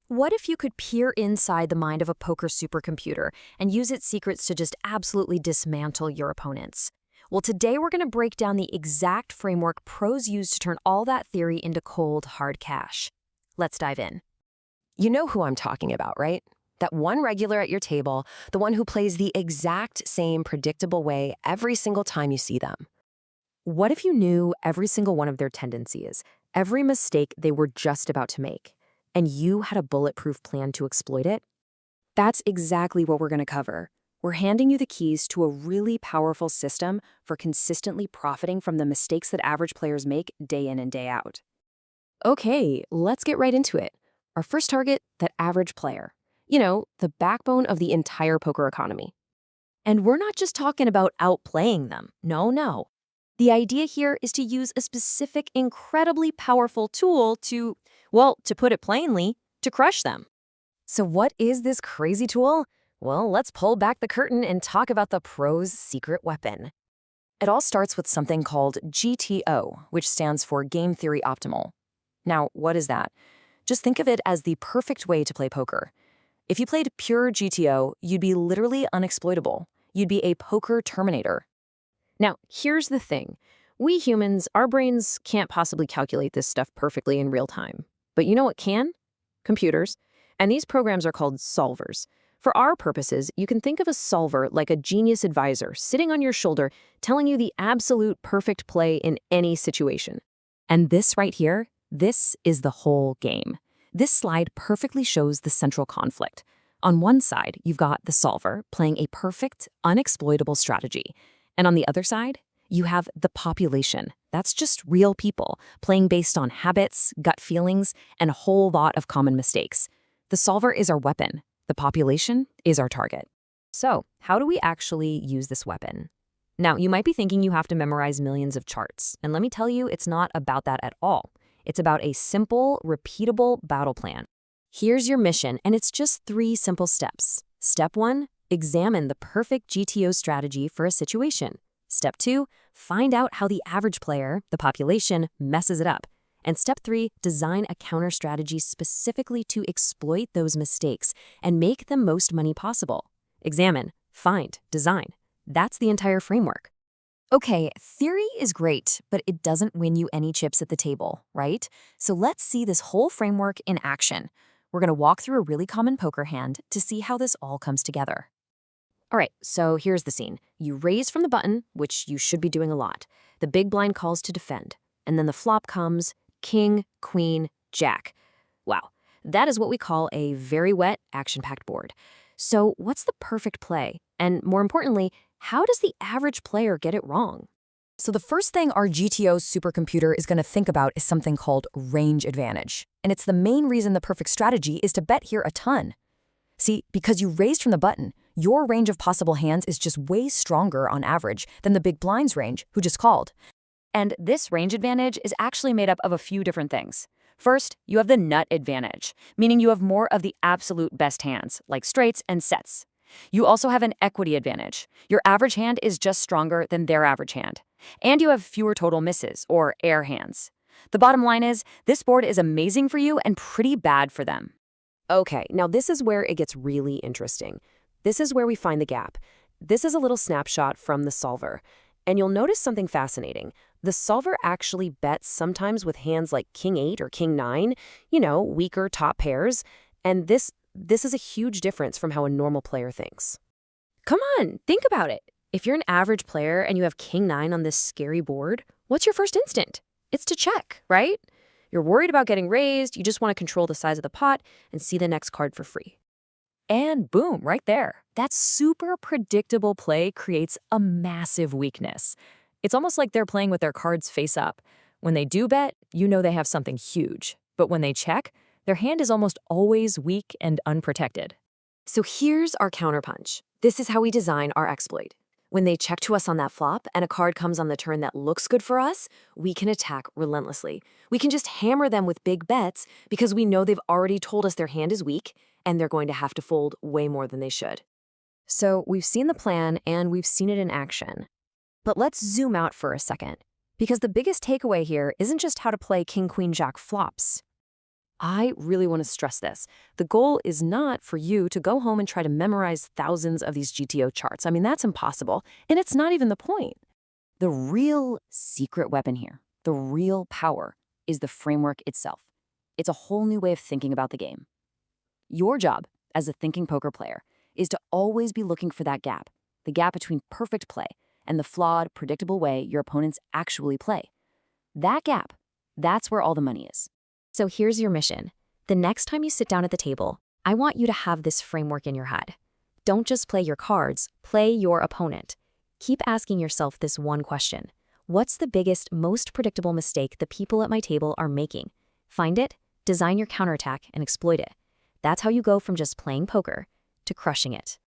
What if you could peer inside the mind of a poker supercomputer and use its secrets to just absolutely dismantle your opponents? Well, today we're going to break down the exact framework pros use to turn all that theory into cold, hard cash. Let's dive in. You know who I'm talking about, right? That one regular at your table, the one who plays the exact same predictable way every single time you see them. What if you knew every single one of their tendencies, every mistake they were just about to make, and you had a bulletproof plan to exploit it? That's exactly what we're going to cover. We're handing you the keys to a really powerful system for consistently profiting from the mistakes that average players make day in and day out. Okay, let's get right into it. Our first target, that average player. You know, the backbone of the entire poker economy. And we're not just talking about outplaying them. No. The idea here is to use a specific, incredibly powerful tool to, well, to put it plainly, to crush them. So what is this crazy tool? Well, let's pull back the curtain and talk about the pro's secret weapon. It all starts with something called GTO, which stands for Game Theory Optimal. Now, what is that? Just think of it as the perfect way to play poker. If you played pure GTO, you'd be literally unexploitable. You'd be a poker terminator. Now, here's the thing. We humans, our brains can't possibly calculate this stuff perfectly in real time. But you know what can? Computers. And these programs are called solvers. For our purposes, you can think of a solver like a genius advisor sitting on your shoulder telling you the absolute perfect play in any situation. And this right here, this is the whole game. This slide perfectly shows the central conflict. On one side, you've got the solver playing a perfect, unexploitable strategy. And on the other side, you have the population. That's just real people playing based on habits, gut feelings, and a whole lot of common mistakes. The solver is our weapon. The population is our target. So, how do we actually use this weapon? Now, you might be thinking you have to memorize millions of charts. And let me tell you, it's not about that at all. It's about a simple, repeatable battle plan. Here's your mission, and it's just 3 simple steps. Step 1, examine the perfect GTO strategy for a situation. Step 2, find out how the average player, the population, messes it up. And step 3, design a counter strategy specifically to exploit those mistakes and make the most money possible. Examine, find, design. That's the entire framework. Okay, theory is great, but it doesn't win you any chips at the table, right? So let's see this whole framework in action. We're going to walk through a really common poker hand to see how this all comes together. All right, so here's the scene. You raise from the button, which you should be doing a lot. The big blind calls to defend. And then the flop comes, king, queen, jack. Wow, that is what we call a very wet, action-packed board. So what's the perfect play? And more importantly, how does the average player get it wrong? So the first thing our GTO supercomputer is going to think about is something called range advantage. And it's the main reason the perfect strategy is to bet here a ton. See, because you raised from the button, your range of possible hands is just way stronger on average than the big blind's range, who just called. And this range advantage is actually made up of a few different things. First, you have the nut advantage, meaning you have more of the absolute best hands, like straights and sets. You also have an equity advantage. Your average hand is just stronger than their average hand. And you have fewer total misses, or air hands. The bottom line is, this board is amazing for you and pretty bad for them. Okay, now this is where it gets really interesting. This is where we find the gap. This is a little snapshot from the solver. And you'll notice something fascinating. The solver actually bets sometimes with hands like king 8 or king 9, weaker top pairs. And this is a huge difference from how a normal player thinks. Come on, think about it. If you're an average player and you have king 9 on this scary board, what's your first instinct? It's to check, right? You're worried about getting raised, you just want to control the size of the pot and see the next card for free. And boom, right there. That super predictable play creates a massive weakness. It's almost like they're playing with their cards face up. When they do bet, you know they have something huge. But when they check, their hand is almost always weak and unprotected. So here's our counterpunch. This is how we design our exploit. When they check to us on that flop and a card comes on the turn that looks good for us, we can attack relentlessly. We can just hammer them with big bets because we know they've already told us their hand is weak and they're going to have to fold way more than they should. So we've seen the plan and we've seen it in action. But let's zoom out for a second, because the biggest takeaway here isn't just how to play king, queen, jack flops. I really want to stress this. The goal is not for you to go home and try to memorize thousands of these GTO charts. I mean, that's impossible, and it's not even the point. The real secret weapon here, the real power, is the framework itself. It's a whole new way of thinking about the game. Your job as a thinking poker player is to always be looking for that gap, the gap between perfect play and the flawed, predictable way your opponents actually play. That gap, that's where all the money is. So here's your mission. The next time you sit down at the table, I want you to have this framework in your head. Don't just play your cards, play your opponent. Keep asking yourself this one question. What's the biggest, most predictable mistake the people at my table are making? Find it, design your counterattack, and exploit it. That's how you go from just playing poker to crushing it.